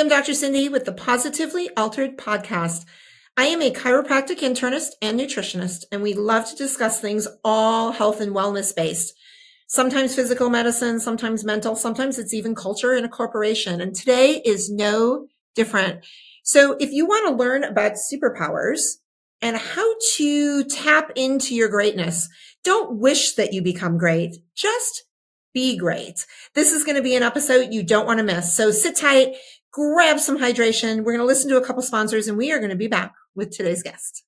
am Dr. Cindy with the Positively Altered podcast. I am a chiropractic internist and nutritionist, and we love to discuss things all health and wellness based. Sometimes physical medicine, sometimes mental, sometimes it's even culture in a corporation. And today is no different. So if you want to learn about superpowers and how to tap into your greatness, don't wish that you become great. Just be great. This is going to be an episode you don't want to miss. So sit tight, grab some hydration. We're going to listen to a couple sponsors, and we are going to be back with today's guest.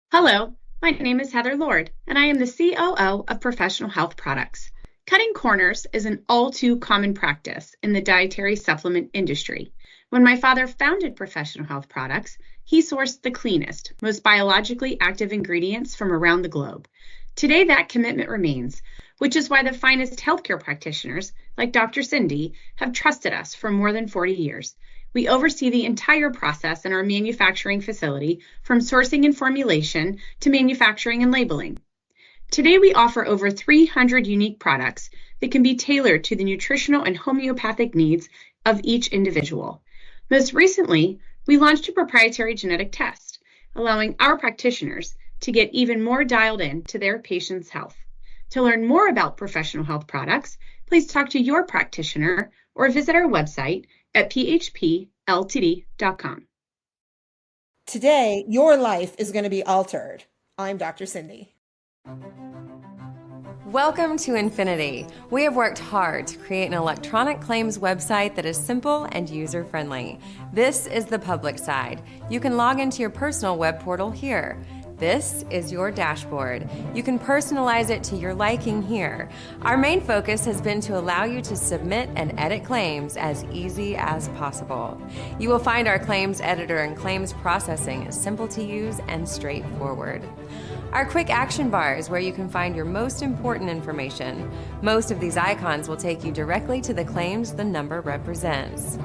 Hello, my name is Heather Lord, and I am the COO of Professional Health Products. Cutting corners is an all too common practice in the dietary supplement industry. When my father founded Professional Health Products, he sourced the cleanest, most biologically active ingredients from around the globe. Today, that commitment remains, which is why the finest healthcare practitioners, like Dr. Cindy, have trusted us for more than 40 years. We oversee the entire process in our manufacturing facility, from sourcing and formulation to manufacturing and labeling. Today, we offer over 300 unique products that can be tailored to the nutritional and homeopathic needs of each individual. Most recently, we launched a proprietary genetic test, allowing our practitioners to get even more dialed in to their patients' health. To learn more about Professional Health Products, please talk to your practitioner or visit our website at phpltd.com. Today, your life is going to be altered. I'm Dr. Cindy. Welcome to Infinity. We have worked hard to create an electronic claims website that is simple and user-friendly. This is the public side. You can log into your personal web portal here. This is your dashboard. You can personalize it to your liking here. Our main focus has been to allow you to submit and edit claims as easy as possible. You will find our claims editor and claims processing is simple to use and straightforward. Our quick action bar is where you can find your most important information. Most of these icons will take you directly to the claims the number represents.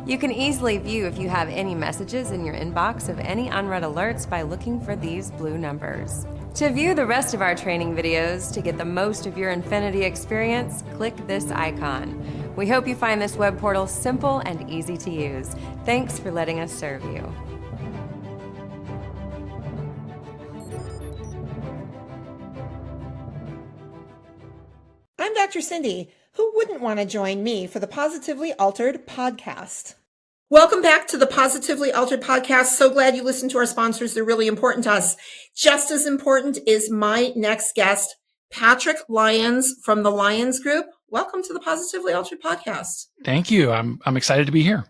You can easily view if you have any messages in your inbox of any unread alerts by looking for these blue numbers. To view the rest of our training videos to get the most of your Infinity experience, click this icon. We hope you find this web portal simple and easy to use. Thanks for letting us serve you. I'm Dr. Cindy. Who wouldn't want to join me for the Positively Altered podcast? Welcome back to the Positively Altered podcast. So glad you listened to our sponsors. They're really important to us. Just as important is my next guest, Patrick Lyons from the Lyons Group. Welcome to the Positively Altered podcast. Thank you. I'm excited to be here.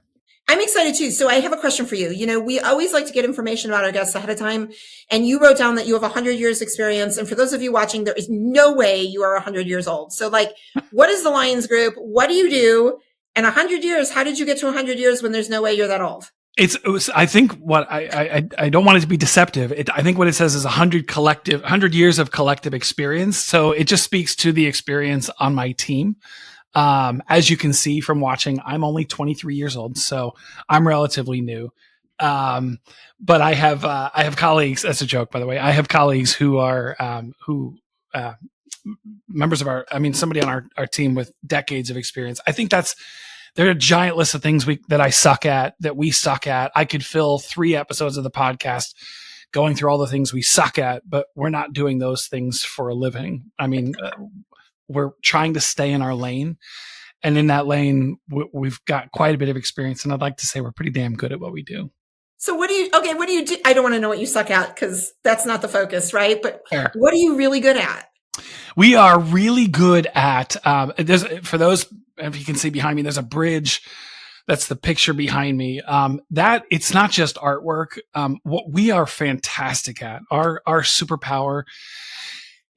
I'm excited too. So I have a question for you. You know, we always like to get information about our guests ahead of time. And you wrote down that you have 100 years experience. And for those of you watching, there is no way you are 100 years old. So what is the Lyons Group? What do you do? And 100 years, how did you get to 100 years when there's no way you're that old? I think what I don't want it to be deceptive. I think what it says is 100 years of collective experience. So it just speaks to the experience on my team. As you can see from watching, I'm only 23 years old, so I'm relatively new. But I have colleagues. That's a joke, by the way. I have colleagues who are, members of somebody on our team with decades of experience. I think there are a giant list of things that we suck at. I could fill 3 episodes of the podcast going through all the things we suck at, but we're not doing those things for a living. We're trying to stay in our lane. And in that lane, we've got quite a bit of experience. And I'd like to say we're pretty damn good at what we do. So what do you do? I don't want to know what you suck at because that's not the focus, right? But Fair. What are you really good at? We are really good at, for those, if you can see behind me, there's a bridge. That's the picture behind me. That it's not just artwork. What we are fantastic at, our superpower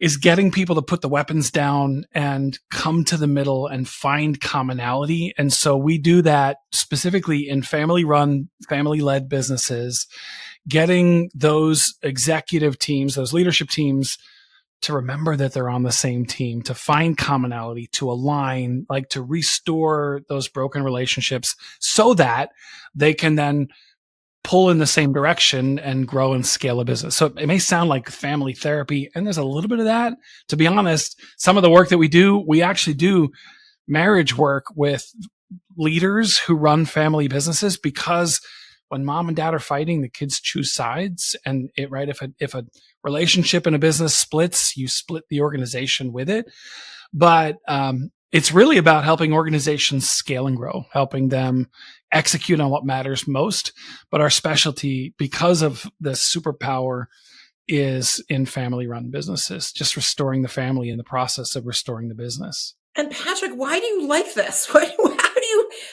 is getting people to put the weapons down and come to the middle and find commonality. And so we do that specifically in family-run, family-led businesses, getting those executive teams, those leadership teams to remember that they're on the same team, to find commonality, to align, like to restore those broken relationships so that they can then pull in the same direction and grow and scale a business. So it may sound like family therapy, and there's a little bit of that. To be honest, some of the work that we actually do marriage work with leaders who run family businesses, because when mom and dad are fighting, the kids choose sides. And if a relationship in a business splits, you split the organization with it. But it's really about helping organizations scale and grow, helping them execute on what matters most. But our specialty, because of the superpower, is in family-run businesses, just restoring the family in the process of restoring the business. And Patrick, why do you like this?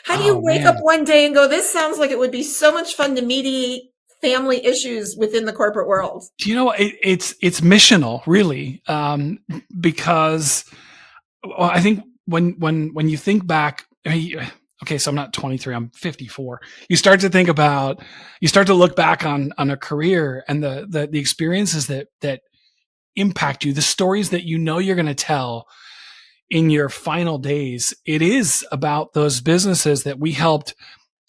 How do you wake up one day and go, this sounds like it would be so much fun to mediate family issues within the corporate world? Do you know, it's missional, really, because I think when you think back, okay, so I'm not 23, I'm 54. You start to look back on a career and the experiences that impact you, the stories that you're going to tell in your final days. It is about those businesses that we helped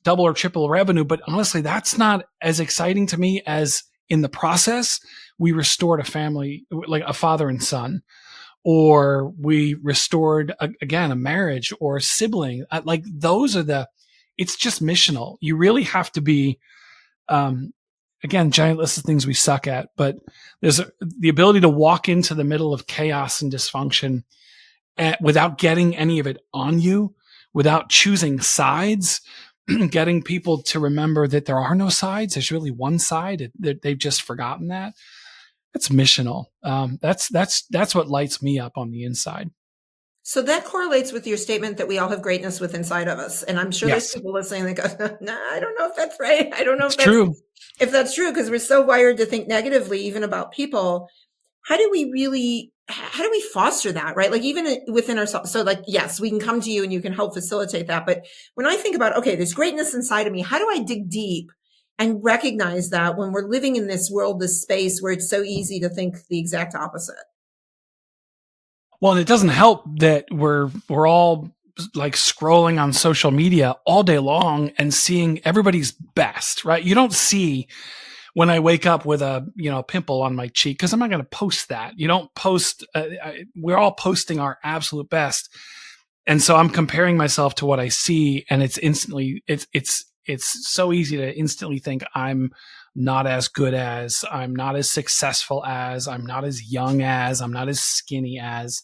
double or triple revenue. But honestly, that's not as exciting to me as in the process, we restored a family, like a father and son, or we restored a marriage or a sibling. Like those are it's just missional. You really have to be, again, giant list of things we suck at, but there's the ability to walk into the middle of chaos and dysfunction without getting any of it on you, without choosing sides, getting people to remember that there are no sides. There's really one side. They've just forgotten that. It's missional. That's what lights me up on the inside. So that correlates with your statement that we all have greatness within inside of us. And I'm sure there's people listening that go, nah, I don't know if that's right. I don't know if that's true, because we're so wired to think negatively, even about people. How do we foster that, right? Like even within ourselves. So like, yes, we can come to you and you can help facilitate that. But when I think about, okay, there's greatness inside of me, how do I dig deep and recognize that when we're living in this world, this space where it's so easy to think the exact opposite? Well, and it doesn't help that we're all like scrolling on social media all day long and seeing everybody's best, right? You don't see when I wake up with a pimple on my cheek, because I'm not going to post that. You don't post. We're all posting our absolute best, and so I'm comparing myself to what I see, and it's so easy to instantly think I'm not as good as, I'm not as successful as, I'm not as young as, I'm not as skinny as.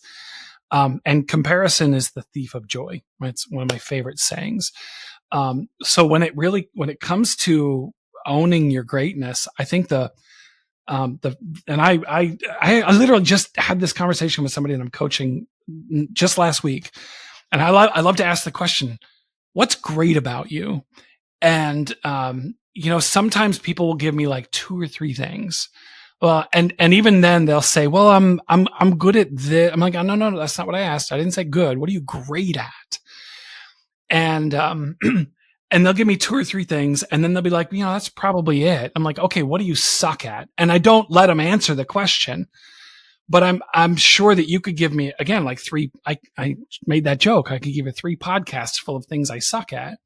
And comparison is the thief of joy. It's one of my favorite sayings. So when it comes to owning your greatness, I think I literally just had this conversation with somebody that I'm coaching just last week. And I love to ask the question, what's great about you? And, sometimes people will give me like 2 or 3 things. And even then they'll say, well, I'm good at this. I'm like, oh, no, that's not what I asked. I didn't say good. What are you great at? And, and they'll give me 2 or 3 things, and then they'll be like, that's probably it. I'm like, okay, what do you suck at? And I don't let them answer the question, but I'm sure that you could give me, again, like 3. I made that joke. I could give you 3 podcasts full of things I suck at.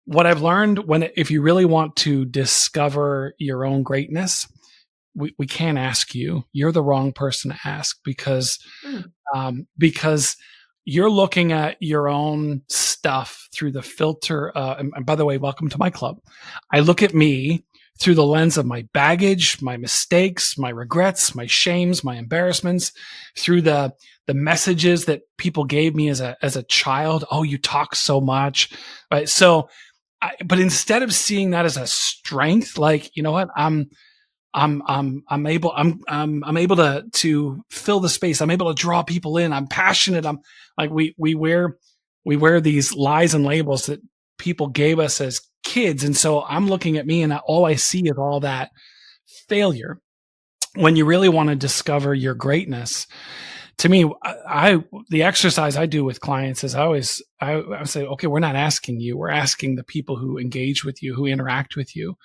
What I've learned if you really want to discover your own greatness, we can't ask you. You're the wrong person to ask because you're looking at your own stuff through the filter. And by the way, welcome to my club. I look at me through the lens of my baggage, my mistakes, my regrets, my shames, my embarrassments, through the messages that people gave me as a child. Oh, you talk so much, right? So, but instead of seeing that as a strength, like, you know what, I'm able to fill the space. I'm able to draw people in. I'm passionate. I'm like, we wear these lies and labels that people gave us as kids. And so I'm looking at me and all I see is all that failure. When you really want to discover your greatness, to me, the exercise I do with clients is I say, okay, we're not asking you. We're asking the people who engage with you, who interact with you.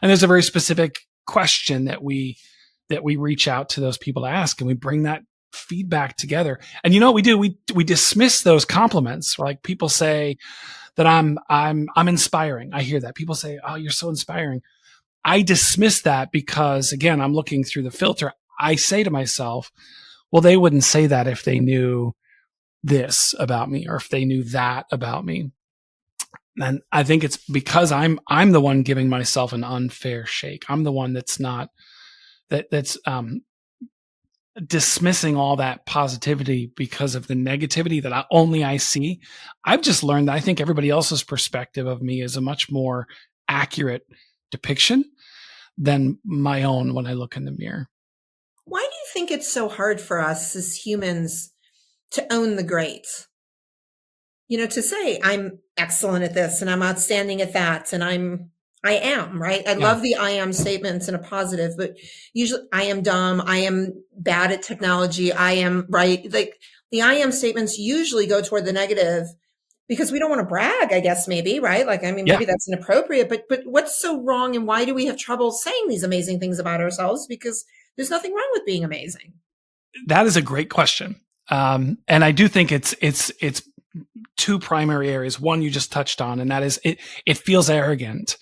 And there's a very specific question that we that we reach out to those people to ask, and we bring that feedback together. And you know what we do? We dismiss those compliments. Like people say that I'm inspiring. I hear that. People say, "Oh, you're so inspiring." I dismiss that because, again, I'm looking through the filter. I say to myself, well, they wouldn't say that if they knew this about me or if they knew that about me. And I think it's because I'm the one giving myself an unfair shake. I'm the one that's dismissing all that positivity because of the negativity that only I see. I've just learned that I think everybody else's perspective of me is a much more accurate depiction than my own when I look in the mirror. Why do you think it's so hard for us as humans to own the great? You know, to say I'm excellent at this and I'm outstanding at that, and I am, right? I love the I am statements in a positive, but usually I am dumb, I am bad at technology, I am right. Like the I am statements usually go toward the negative because we don't want to brag, I guess, maybe, right? Like, I mean, maybe that's inappropriate, but what's so wrong, and why do we have trouble saying these amazing things about ourselves? Because there's nothing wrong with being amazing. That is a great question. And I do think it's two primary areas. One you just touched on, and that is it feels arrogant.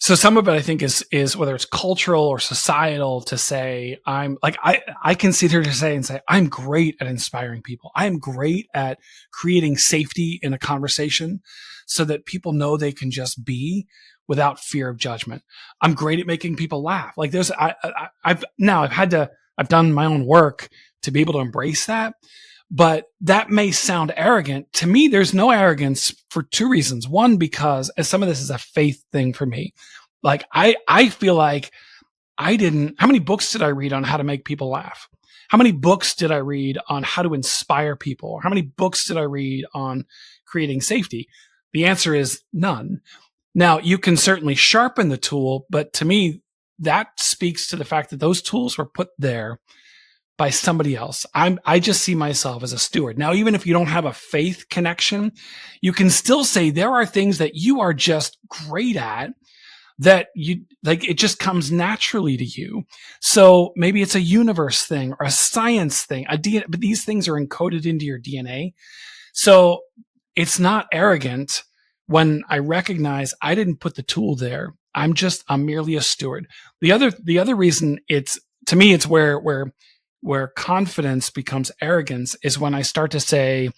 So some of it I think is whether it's cultural or societal to say I can sit here to say I'm great at inspiring people. I am great at creating safety in a conversation so that people know they can just be without fear of judgment. I'm great at making people laugh. Like I've done my own work to be able to embrace that. But that may sound arrogant. To me, there's no arrogance for two reasons. One, because as some of this is a faith thing for me. Like I feel like how many books did I read on how to make people laugh? How many books did I read on how to inspire people? Or how many books did I read on creating safety? The answer is none. Now, you can certainly sharpen the tool, but to me, that speaks to the fact that those tools were put there by somebody else. I just see myself as a steward. Now, even if you don't have a faith connection, you can still say there are things that you are just great at that you like, it just comes naturally to you. So maybe it's a universe thing or a science thing, but these things are encoded into your DNA. So it's not arrogant when I recognize I didn't put the tool there. I'm merely a steward. The other reason to me, it's where confidence becomes arrogance is when I start to say,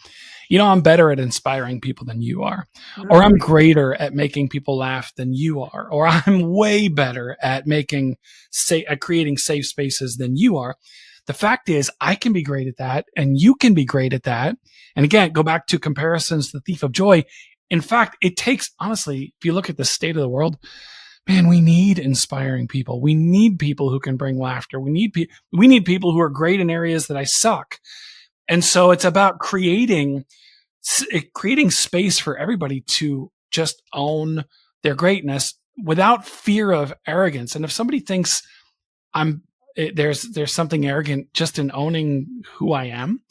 I'm better at inspiring people than you are, or I'm greater at making people laugh than you are, or I'm way better at creating safe spaces than you are. The fact is, I can be great at that, and you can be great at that. And again, go back to comparisons, the thief of joy. In fact, it takes, honestly, if you look at the state of the world, man, we need inspiring people. We need people who can bring laughter. We need people who are great in areas that I suck. And so it's about creating space for everybody to just own their greatness without fear of arrogance. And if somebody thinks there's something arrogant just in owning who I am,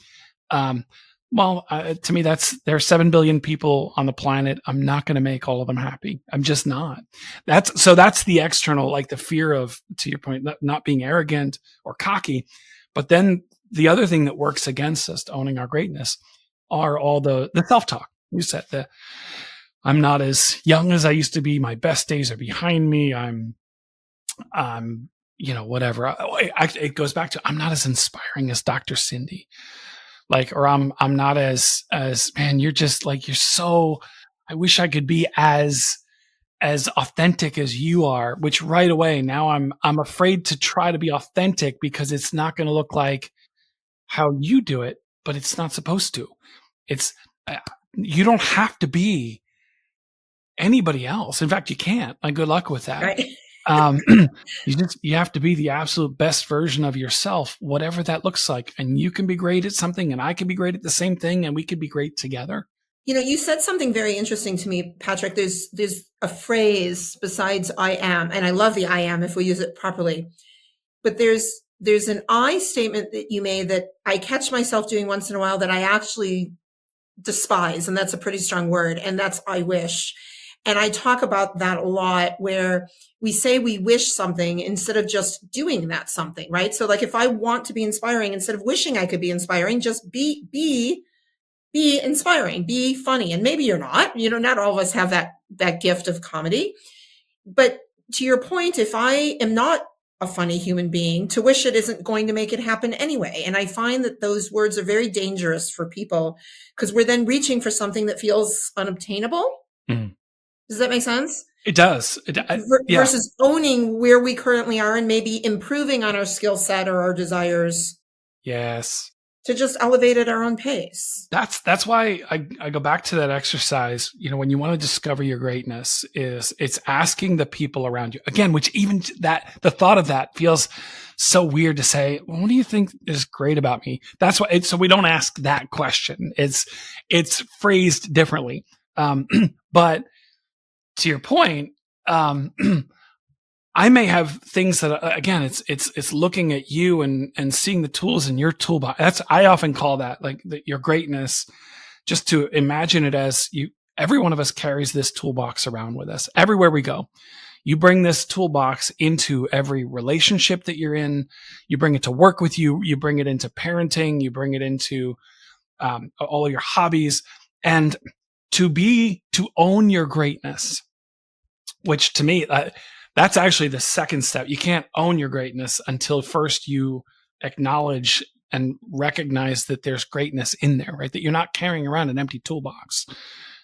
to me, there are 7 billion people on the planet. I'm not going to make all of them happy. I'm just not. That's the external, like the fear of, to your point, not being arrogant or cocky. But then the other thing that works against us to owning our greatness are all the self-talk. You said that I'm not as young as I used to be. My best days are behind me. I'm whatever. It goes back to, I'm not as inspiring as Dr. Cindy. Or I'm not as man, you're just like, you're so, I wish I could be as authentic as you are, which right away now I'm afraid to try to be authentic because it's not going to look like how you do it, but it's not supposed to. You don't have to be anybody else. In fact, you can't. Good luck with that. Right. You have to be the absolute best version of yourself, whatever that looks like. And you can be great at something and I can be great at the same thing and we could be great together. You said something very interesting to me, Patrick. There's a phrase besides I am, and I love the I am if we use it properly, but there's an I statement that you made that I catch myself doing once in a while that I actually despise. And that's a pretty strong word. And that's I wish. And I talk about that a lot, where we say we wish something instead of just doing that something, right? So like if I want to be inspiring, instead of wishing I could be inspiring, just be inspiring, be funny. And maybe you're not, not all of us have that gift of comedy. But to your point, if I am not a funny human being, to wish it isn't going to make it happen anyway. And I find that those words are very dangerous for people, because we're then reaching for something that feels unobtainable. Mm. Does that make sense? It does. Yeah. Versus owning where we currently are and maybe improving on our skill set or our desires. Yes. To just elevate at our own pace. That's why I go back to that exercise. When you want to discover your greatness, it's asking the people around you again, which even the thought of that feels so weird to say. Well, what do you think is great about me? That's why. So we don't ask that question. It's phrased differently. But to your point, I may have things that, again, it's looking at you and seeing the tools in your toolbox. I often call that like your greatness, just to imagine it as every one of us carries this toolbox around with us everywhere we go. You bring this toolbox into every relationship that you're in. You bring it to work with you. You bring it into parenting. You bring it into all of your hobbies, and to own your greatness, which to me, that's actually the second step. You can't own your greatness until first you acknowledge and recognize that there's greatness in there, right? That you're not carrying around an empty toolbox.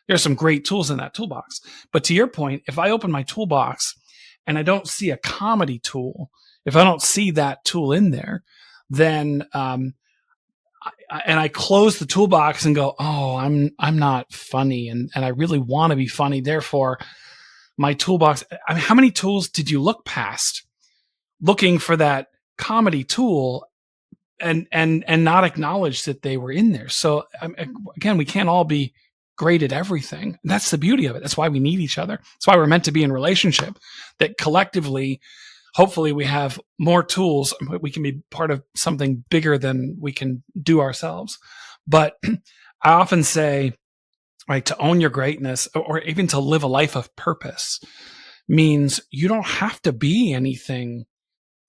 There's some great tools in that toolbox. But to your point, if I open my toolbox and I don't see a comedy tool, if I don't see that tool in there, then I close the toolbox and go, oh, I'm not funny, and I really want to be funny. Therefore, my toolbox. I mean, how many tools did you look past, looking for that comedy tool, and not acknowledge that they were in there? So again, we can't all be great at everything. And that's the beauty of it. That's why we need each other. That's why we're meant to be in relationship. That collectively, hopefully, we have more tools. We can be part of something bigger than we can do ourselves. But I often say, right, to own your greatness, or even to live a life of purpose, means you don't have to be anything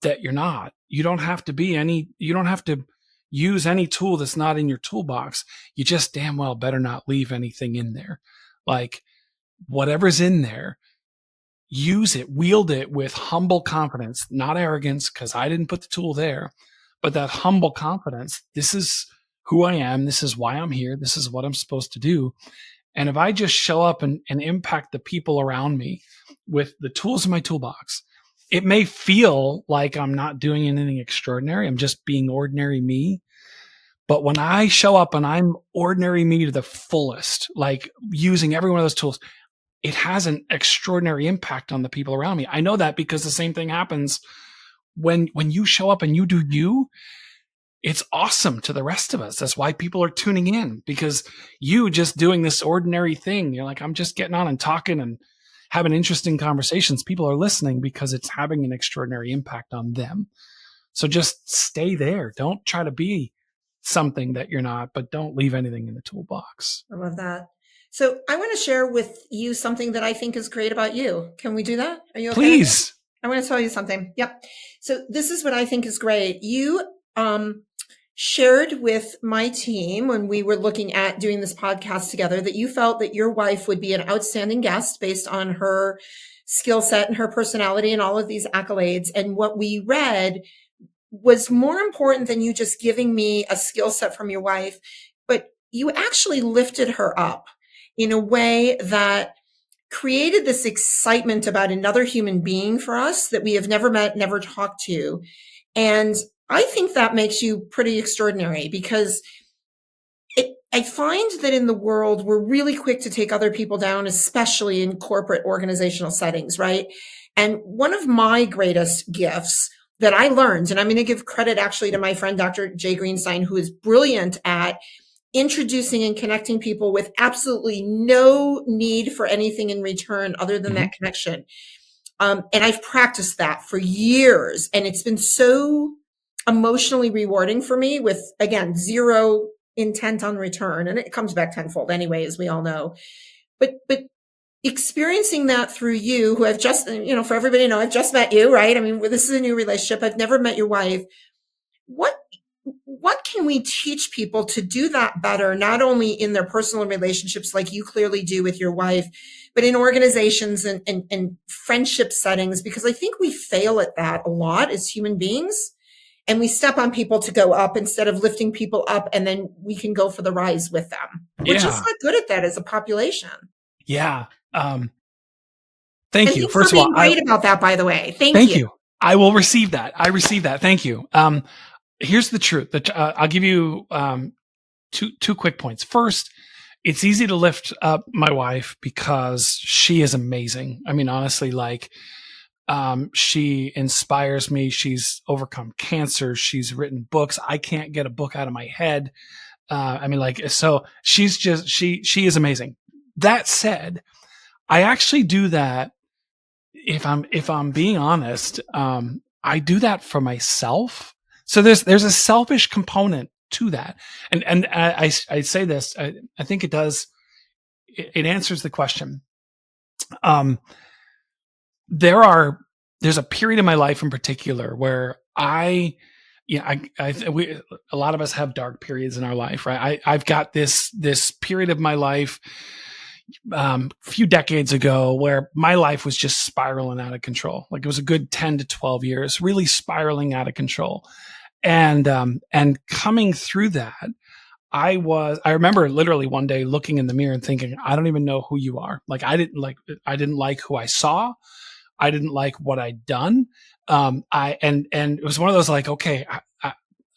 that you're not. You don't have to use any tool that's not in your toolbox. You just damn well better not leave anything in there. Like, whatever's in there, use it, wield it with humble confidence, not arrogance, because I didn't put the tool there, but that humble confidence. This is who I am. This is why I'm here. This is what I'm supposed to do. And if I just show up and impact the people around me with the tools in my toolbox, it may feel like I'm not doing anything extraordinary. I'm just being ordinary me. But when I show up and I'm ordinary me to the fullest, like using every one of those tools, it has an extraordinary impact on the people around me. I know that because the same thing happens when you show up and you do you. It's awesome to the rest of us. That's why people are tuning in, because you just doing this ordinary thing, you're like, I'm just getting on and talking and having interesting conversations. People are listening because it's having an extraordinary impact on them. So just stay there. Don't try to be something that you're not, but don't leave anything in the toolbox. I love that. So I want to share with you something that I think is great about you. Can we do that? Are you okay? Please. I want to tell you something. Yep. So this is what I think is great. You shared with my team when we were looking at doing this podcast together that you felt that your wife would be an outstanding guest based on her skill set and her personality and all of these accolades. And what we read was more important than you just giving me a skill set from your wife, but you actually lifted her up in a way that created this excitement about another human being for us that we have never met, never talked to. And I think that makes you pretty extraordinary, because I find that in the world, we're really quick to take other people down, especially in corporate organizational settings, right? And one of my greatest gifts that I learned, and I'm going to give credit actually to my friend, Dr. Jay Greenstein, who is brilliant at introducing and connecting people with absolutely no need for anything in return other than that connection. And I've practiced that for years, and it's been so emotionally rewarding for me, with, again, zero intent on return. And it comes back tenfold anyway, as we all know. But experiencing that through you, who I've just, for everybody to know, I've just met you, right? I mean, this is a new relationship. I've never met your wife. What can we teach people to do that better, not only in their personal relationships like you clearly do with your wife, but in organizations and friendship settings? Because I think we fail at that a lot as human beings, and we step on people to go up instead of lifting people up, and then we can go for the rise with them. We're just not good at that as a population. Yeah. Thank you. First of all, being great about that, by the way. Thank you. I will receive that. I receive that. Thank you. Here's the truth. I'll give you two quick points. First, it's easy to lift up my wife because she is amazing. I mean, honestly, she inspires me. She's overcome cancer. She's written books. I can't get a book out of my head. So she's just, she is amazing. That said, I actually do that. If I'm being honest, I do that for myself. So there's a selfish component to that. And I say this, I think it does, it answers the question. There's a period in my life in particular where a lot of us have dark periods in our life, right? I've got this period of my life, few decades ago where my life was just spiraling out of control. Like, it was a good 10 to 12 years, really spiraling out of control. And coming through that, I remember literally one day looking in the mirror and thinking, I don't even know who you are. Like, I didn't like who I saw. I didn't like what I'd done. And it was one of those, like, okay,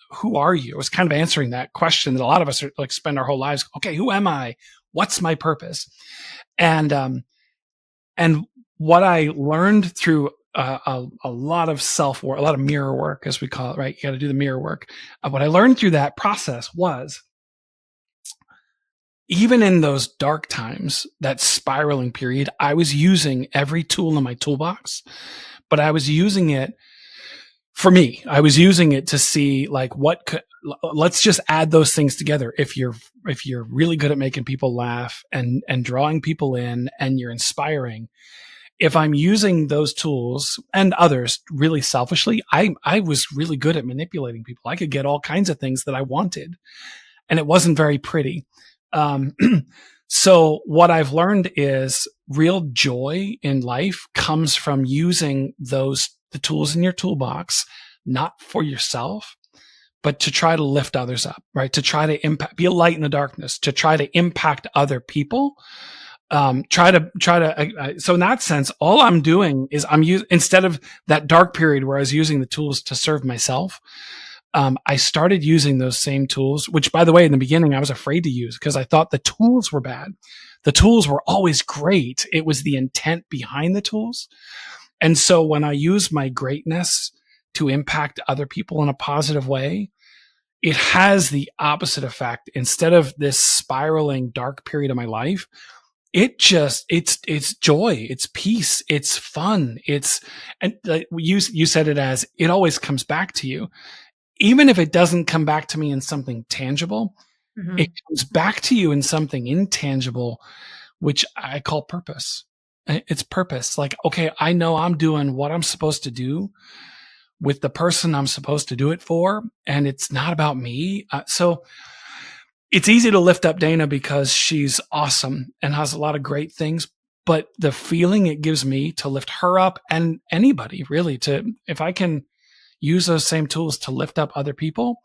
who are you? It was kind of answering that question that a lot of us are, like, spend our whole lives. Okay, who am I? What's my purpose? And what I learned through a lot of self-work, a lot of mirror work, as we call it, right? You got to do the mirror work. What I learned through that process was, even in those dark times, that spiraling period, I was using every tool in my toolbox, but I was using it for me. I was using it to see, like, let's just add those things together. If you're really good at making people laugh and drawing people in, and you're inspiring, if I'm using those tools and others really selfishly, I was really good at manipulating people. I could get all kinds of things that I wanted, and it wasn't very pretty. So what I've learned is real joy in life comes from using the tools in your toolbox, not for yourself, but to try to lift others up, right? To try to be a light in the darkness, to try to impact other people. So in that sense, all I'm doing is instead of that dark period where I was using the tools to serve myself, I started using those same tools, which, by the way, in the beginning, I was afraid to use because I thought the tools were bad. The tools were always great. It was the intent behind the tools. And so when I use my greatness to impact other people in a positive way, it has the opposite effect. Instead of this spiraling dark period of my life, it's joy, it's peace, it's fun. And you said it as, it always comes back to you. Even if it doesn't come back to me in something tangible, mm-hmm. It comes back to you in something intangible, which I call purpose. It's purpose. Like, okay, I know I'm doing what I'm supposed to do with the person I'm supposed to do it for, and it's not about me. So it's easy to lift up Dana because she's awesome and has a lot of great things, but the feeling it gives me to lift her up, and anybody really, if I can use those same tools to lift up other people,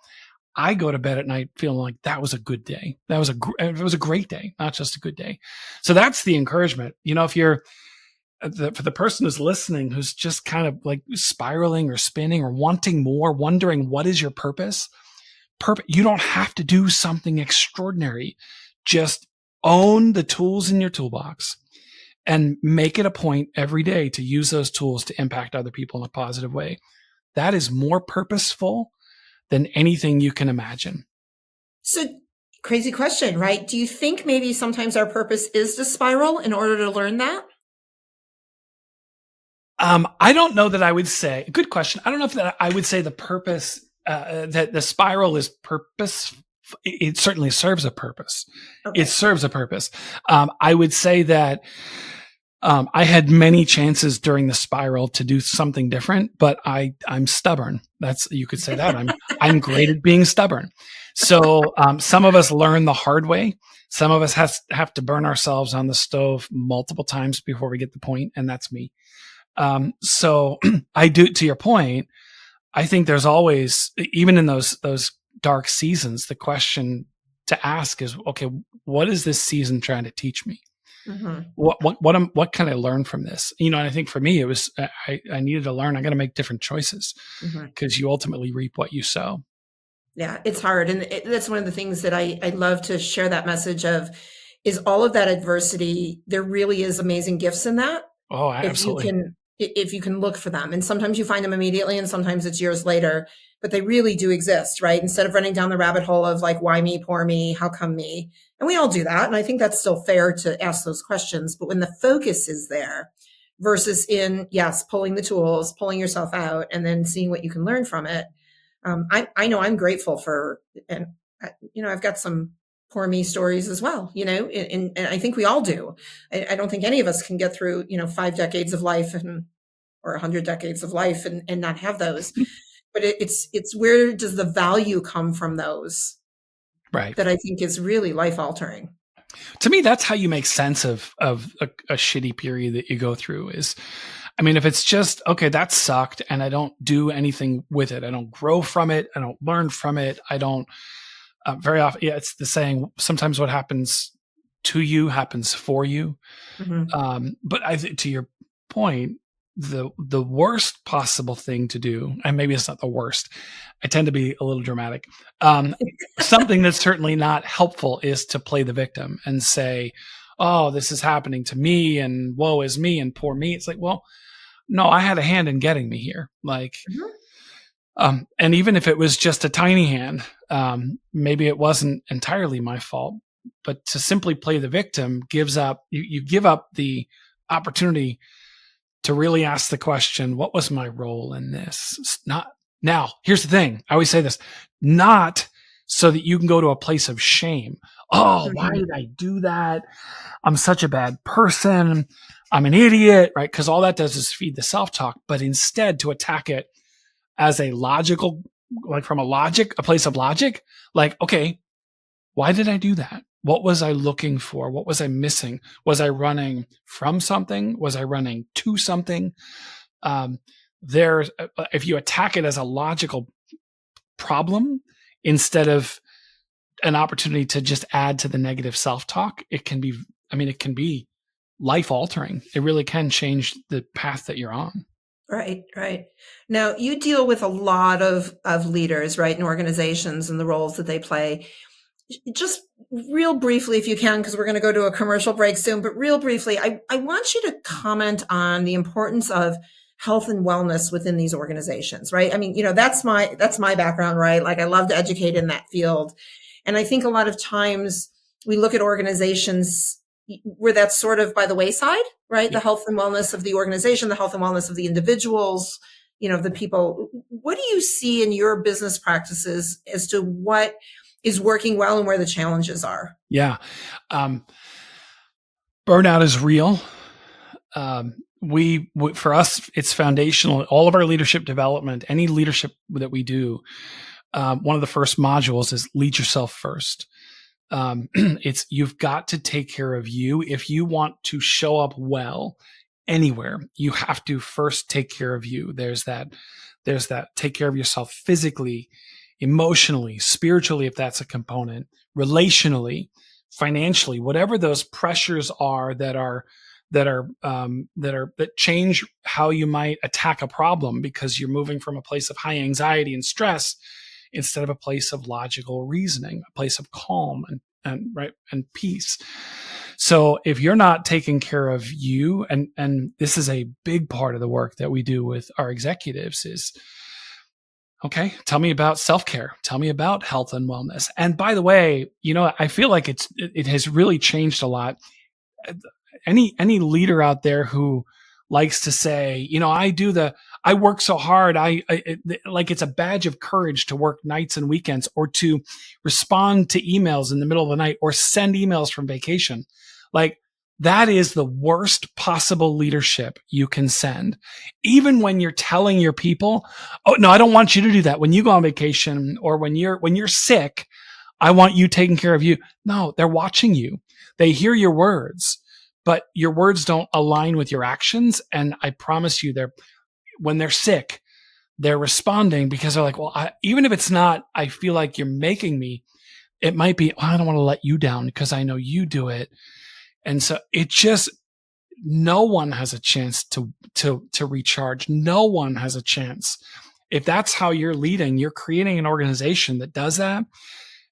I go to bed at night feeling like that was a good day. It was a great day, not just a good day. So that's the encouragement. If you're for the person who's listening, who's just kind of like spiraling or spinning or wanting more, wondering what is your purpose? You don't have to do something extraordinary. Just own the tools in your toolbox and make it a point every day to use those tools to impact other people in a positive way. That is more purposeful than anything you can imagine. So, crazy question, right? Do you think maybe sometimes our purpose is to spiral in order to learn that? I don't know that I would say, good question. I don't know if that I would say the purpose, that the spiral is purpose. It certainly serves a purpose. Okay. It serves a purpose. I would say that I had many chances during the spiral to do something different, but I'm stubborn. You could say that I'm great at being stubborn. So, some of us learn the hard way. Some of us have to burn ourselves on the stove multiple times before we get the point. And that's me. So I do, to your point, I think there's always, even in those dark seasons, the question to ask is, okay, what is this season trying to teach me? Mm-hmm. What can I learn from this? And I think for me, it was, I needed to learn, I got to make different choices because you ultimately reap what you sow. Yeah, it's hard. And that's one of the things that I love to share that message of, is all of that adversity. There really is amazing gifts in that. Oh, absolutely. If you can look for them, and sometimes you find them immediately and sometimes it's years later, but they really do exist, right? Instead of running down the rabbit hole of like, why me, poor me, how come me? And we all do that. And I think that's still fair to ask those questions. But when the focus is there versus in, yes, pulling the tools, pulling yourself out and then seeing what you can learn from it. I know I'm grateful for, and I've got some poor me stories as well, and I think we all do. I don't think any of us can get through, 5 decades of life or 100 decades of life and not have those. But it's where does the value come from those? Right. That I think is really life altering. To me, that's how you make sense of a shitty period that you go through is, if it's just, okay, that sucked and I don't do anything with it. I don't grow from it. I don't learn from it. I don't, very often, it's the saying, sometimes what happens to you happens for you. Mm-hmm. But I think to your point, the worst possible thing to do, and maybe it's not the worst, I tend to be a little dramatic. Something that's certainly not helpful is to play the victim and say, oh, this is happening to me and woe is me and poor me. It's like, well, no, I had a hand in getting me here. Like, and even if it was just a tiny hand, maybe it wasn't entirely my fault, but to simply play the victim gives up, you give up the opportunity to really ask the question, what was my role in this? Now, here's the thing. I always say this, not so that you can go to a place of shame. Oh, why did I do that? I'm such a bad person. I'm an idiot, right? Because all that does is feed the self-talk, but instead to attack it as a logical, like from a place of logic, like, okay, why did I do that? What was I looking for? What was I missing? Was I running from something? Was I running to something? If you attack it as a logical problem instead of an opportunity to just add to the negative self-talk, it can be life altering. It really can change the path that you're on. Right. Now you deal with a lot of leaders, right, in organizations and the roles that they play. Just real briefly, if you can, because we're going to go to a commercial break soon, but real briefly, I want you to comment on the importance of health and wellness within these organizations, right? That's my background, right? Like I love to educate in that field. And I think a lot of times we look at organizations where that's sort of by the wayside, right? The health and wellness of the organization, the health and wellness of the individuals, the people. What do you see in your business practices as to what is working well and where the challenges are? Yeah. Burnout is real. For us, it's foundational. All of our leadership development, any leadership that we do, one of the first modules is lead yourself first. You've got to take care of you. If you want to show up well anywhere, you have to first take care of you. There's that take care of yourself physically, emotionally, spiritually, if that's a component, relationally, financially, whatever those pressures are that change how you might attack a problem because you're moving from a place of high anxiety and stress instead of a place of logical reasoning, a place of calm and peace. So if you're not taking care of you, and this is a big part of the work that we do with our executives is, okay, tell me about self-care. Tell me about health and wellness. And by the way, I feel like it has really changed a lot. Any leader out there who likes to say, I work so hard. Like it's a badge of courage to work nights and weekends or to respond to emails in the middle of the night or send emails from vacation. Like that is the worst possible leadership you can send. Even when you're telling your people, oh, no, I don't want you to do that. When you go on vacation or when you're sick, I want you taking care of you. No, they're watching you. They hear your words, but your words don't align with your actions. And I promise you, when they're sick, they're responding because they're like, well, even if it's not, I feel like you're making me, it might be, I don't want to let you down because I know you do it. And so no one has a chance to recharge. No one has a chance. If that's how you're leading, you're creating an organization that does that,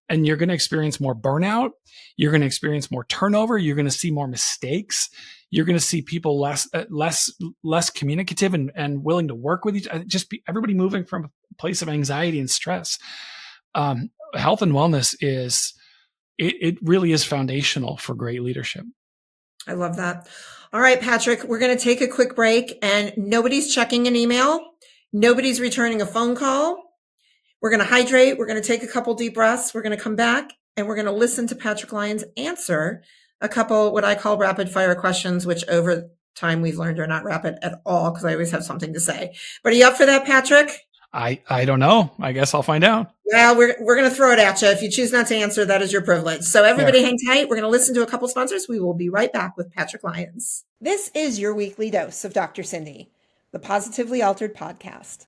and you're going to experience more burnout. You're going to experience more turnover. You're going to see more mistakes. You're going to see people less communicative and willing to work with each other. Everybody moving from a place of anxiety and stress. Health and wellness it really is foundational for great leadership. I love that. All right, Patrick, we're going to take a quick break, and nobody's checking an email. Nobody's returning a phone call. We're going to hydrate. We're going to take a couple deep breaths. We're going to come back and we're going to listen to Patrick Lyons answer a couple what I call rapid fire questions, which over time we've learned are not rapid at all because I always have something to say. But are you up for that, Patrick? I don't know. I guess I'll find out. Well, we're going to throw it at you. If you choose not to answer, that is your privilege. So everybody hang tight. We're going to listen to a couple sponsors. We will be right back with Patrick Lyons. This is your weekly dose of Dr. Cindy, the Positively Altered podcast.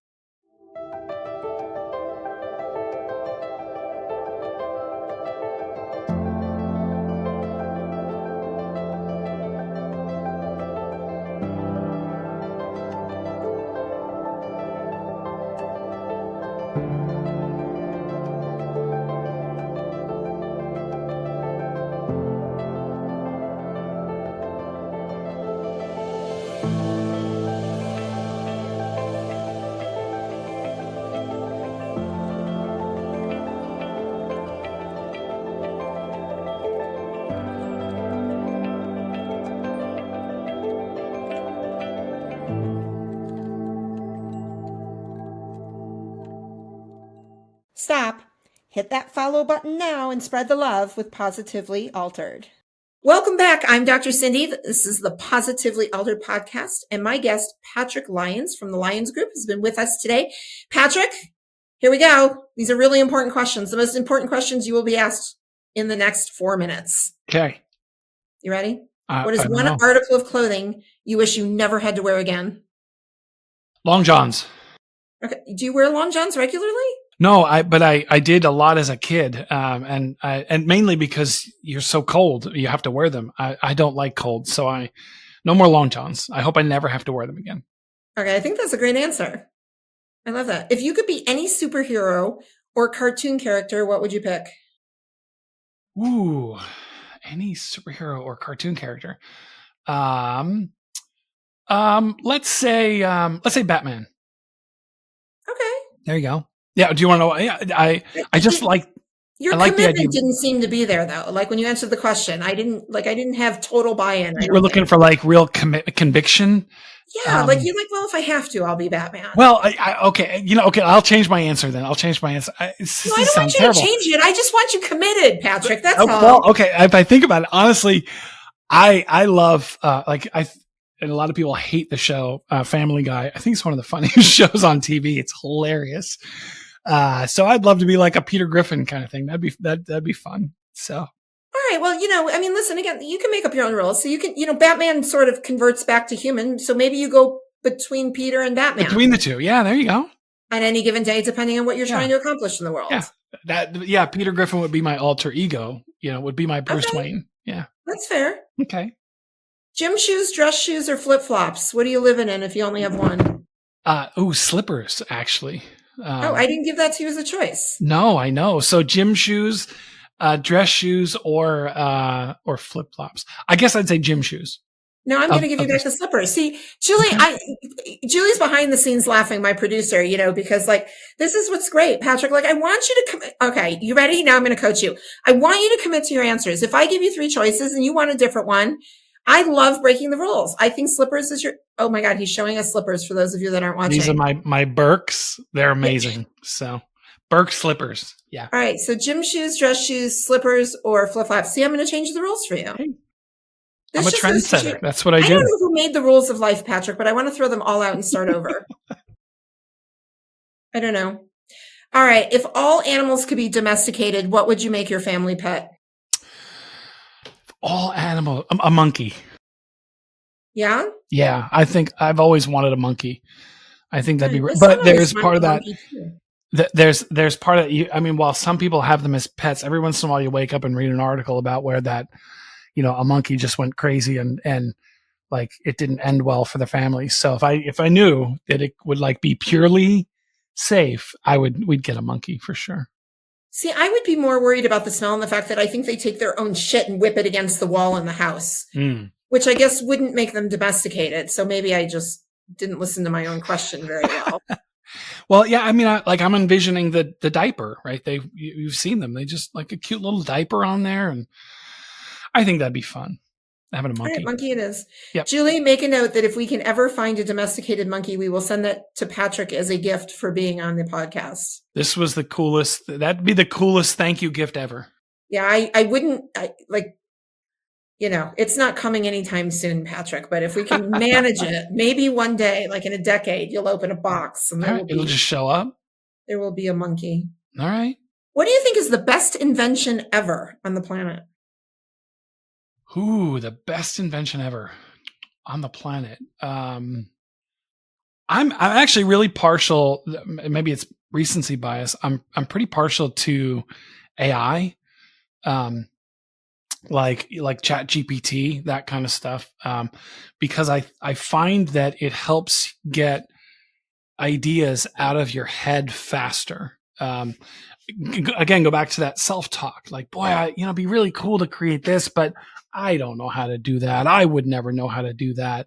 Stop. Hit that follow button now and spread the love with Positively Altered. Welcome back. I'm Dr. Cindy. This is the Positively Altered podcast, and my guest, Patrick Lyons from the Lyons Group, has been with us today. Patrick, here we go. These are really important questions. The most important questions you will be asked in the next 4 minutes. Okay. You ready? What is one article of clothing you wish you never had to wear again? Long johns. Okay. Do you wear long johns regularly? No, but I did a lot as a kid, and mainly because you're so cold, you have to wear them. I don't like cold, so no more long johns. I hope I never have to wear them again. Okay, I think that's a great answer. I love that. If you could be any superhero or cartoon character, what would you pick? Ooh, any superhero or cartoon character. Let's say Batman. Okay. There you go. Yeah. Do you want to know? Yeah, I just like. Your commitment didn't seem to be there though. Like when you answered the question, I didn't have total buy-in. You were looking for like real conviction. Yeah. Like you're like, well, if I have to, I'll be Batman. Well, okay. Okay. I'll change my answer then. I'll change my answer. I don't want you to change it. I just want you committed, Patrick. That's all. Well, okay. If I think about it, honestly, I love, and a lot of people hate the show, Family Guy. I think it's one of the funniest shows on TV. It's hilarious. So I'd love to be like a Peter Griffin kind of thing. That'd be fun. So. All right. Well, listen, again, you can make up your own rules. So you can, Batman sort of converts back to human. So maybe you go between Peter and Batman. Between the two. Yeah. There you go. On any given day, depending on what you're trying to accomplish in the world. Yeah. Peter Griffin would be my alter ego, would be my Bruce Wayne. Yeah. That's fair. Okay. Gym shoes, dress shoes, or flip-flops? What are you living in if you only have one? Slippers, actually. I didn't give that to you as a choice. No, I know. So gym shoes, dress shoes, or flip-flops. I guess I'd say gym shoes. No, I'm going to give you back the slippers. See, Julie, Julie's behind the scenes laughing, my producer, because this is what's great, Patrick. I want you to commit. Okay, you ready? Now I'm going to coach you. I want you to commit to your answers. If I give you 3 choices and you want a different one, I love breaking the rules. I think slippers is oh my God, he's showing us slippers for those of you that aren't watching. These are my Birks. They're amazing. So Birk slippers. Yeah. All right. So gym shoes, dress shoes, slippers, or flip-flops. See, I'm going to change the rules for you. Okay. I'm a trendsetter. That's what I do. I don't know who made the rules of life, Patrick, but I want to throw them all out and start over. I don't know. All right. If all animals could be domesticated, what would you make your family pet? All animal, a monkey. Yeah? Yeah. I think I've always wanted a monkey. I think that'd be Right. but there's part of that. Too. There's part of that. I mean, while some people have them as pets, every once in a while you wake up and read an article about where that, a monkey just went crazy and like it didn't end well for the family. So if I knew that it would like be purely safe, we'd get a monkey for sure. See, I would be more worried about the smell and the fact that I think they take their own shit and whip it against the wall in the house, which I guess wouldn't make them domesticated. So maybe I just didn't listen to my own question very well. Well, yeah, I mean, I'm envisioning the diaper, right? You've seen them. They just like a cute little diaper on there. And I think that'd be fun. Having a monkey. All right, monkey it is. Yep. Julie, make a note that if we can ever find a domesticated monkey, we will send that to Patrick as a gift for being on the podcast. This was the coolest. That'd be the coolest thank you gift ever. Yeah, I wouldn't it's not coming anytime soon, Patrick, but if we can manage it, maybe one day, like in a decade, you'll open a box and it'll just show up. There will be a monkey. All right. What do you think is the best invention ever on the planet? Ooh, the best invention ever on the planet. I'm actually really partial. Maybe it's recency bias. I'm pretty partial to AI, like Chat GPT, that kind of stuff, because I find that it helps get ideas out of your head faster. Again, go back to that self-talk. Like, boy, it'd be really cool to create this, but I don't know how to do that. I would never know how to do that.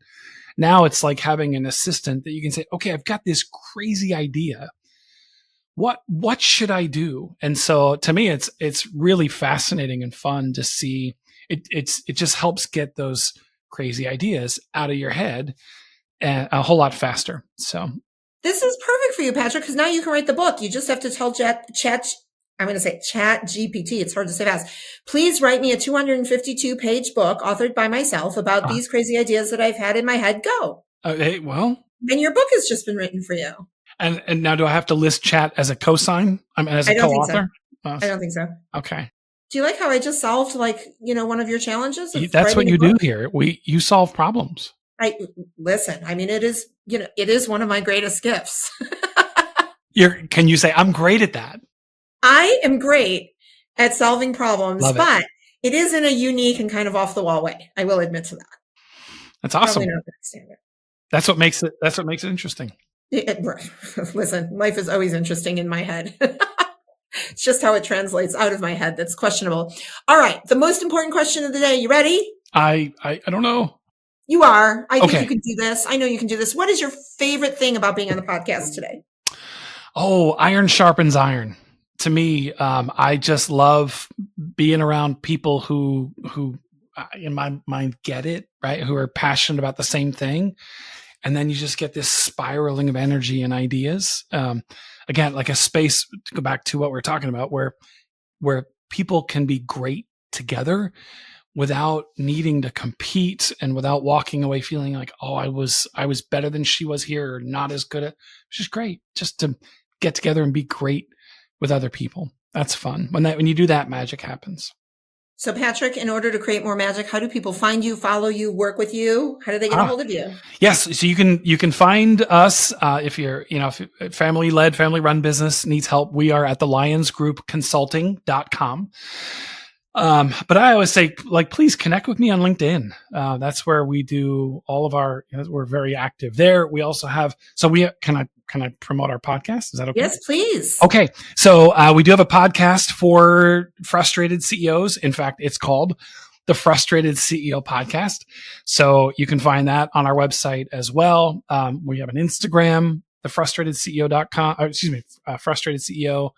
Now it's like having an assistant that you can say, okay, I've got this crazy idea. What should I do? And so to me, it's really fascinating and fun to see. It just helps get those crazy ideas out of your head a whole lot faster. So this is perfect for you, Patrick, because now you can write the book. You just have to tell Chat GPT. It's hard to say fast. Please write me a 252-page book authored by myself about these crazy ideas that I've had in my head. Go. Okay, well. And your book has just been written for you. And now do I have to list Chat as a co-sign? As a co-author? I don't think so. Okay. Do you like how I just solved one of your challenges? That's what you do here. You solve problems. Listen, I mean, it is one of my greatest gifts. Can you say, I'm great at that? I am great at solving problems, but it is in a unique and kind of off the wall way. I will admit to that. That's awesome. Probably not gonna stand it. That's what makes it interesting. Listen, life is always interesting in my head. It's just how it translates out of my head that's questionable. All right. The most important question of the day. You ready? I don't know. You are. I think you can do this. I know you can do this. What is your favorite thing about being on the podcast today? Oh, iron sharpens iron. To me, I just love being around people who in my mind get it, right? Who are passionate about the same thing. And then you just get this spiraling of energy and ideas. Again, like a space, to go back to what we're talking about, where people can be great together without needing to compete and without walking away feeling like, oh, I was better than she was here or not as good at, which is great. Just to get together and be great with other people. That's fun. When you do that, magic happens. So Patrick, in order to create more magic, how do people find you, follow you, work with you? How do they get a hold of you? Yes. So you can find us, if you're, if family-led, family-run business needs help. We are at the lionsgroupconsulting.com. But I always say, please connect with me on LinkedIn. That's where we do all of we're very active there. We also have, can I promote our podcast? Is that okay? Yes, please. Okay. So, we do have a podcast for frustrated CEOs. In fact, it's called the Frustrated CEO Podcast. So you can find that on our website as well. We have an Instagram, the frustratedceo.com, frustrated CEO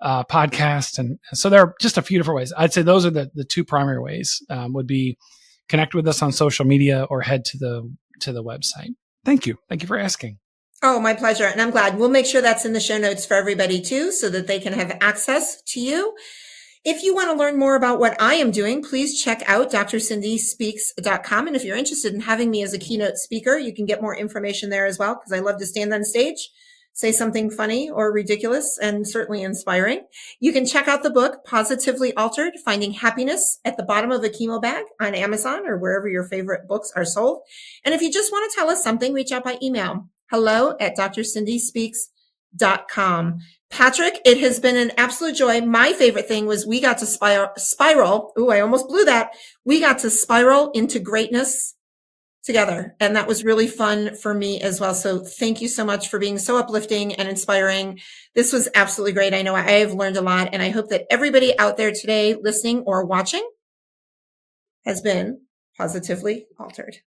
podcast. And so there are just a few different ways. I'd say those are the two primary ways, would be connect with us on social media or head to the website. Thank you. Thank you for asking. Oh, my pleasure. And I'm glad. We'll make sure that's in the show notes for everybody too, so that they can have access to you. If you want to learn more about what I am doing, please check out drscindyspeaks.com. And if you're interested in having me as a keynote speaker, you can get more information there as well, because I love to stand on stage, say something funny or ridiculous and certainly inspiring. You can check out the book, Positively Altered, Finding Happiness at the Bottom of a Chemo Bag on Amazon or wherever your favorite books are sold. And if you just want to tell us something, reach out by email, hello@drscindyspeaks.com. Patrick, it has been an absolute joy. My favorite thing was we got to spiral. Ooh, I almost blew that. We got to spiral into greatness together. And that was really fun for me as well. So thank you so much for being so uplifting and inspiring. This was absolutely great. I know I have learned a lot, and I hope that everybody out there today listening or watching has been positively altered.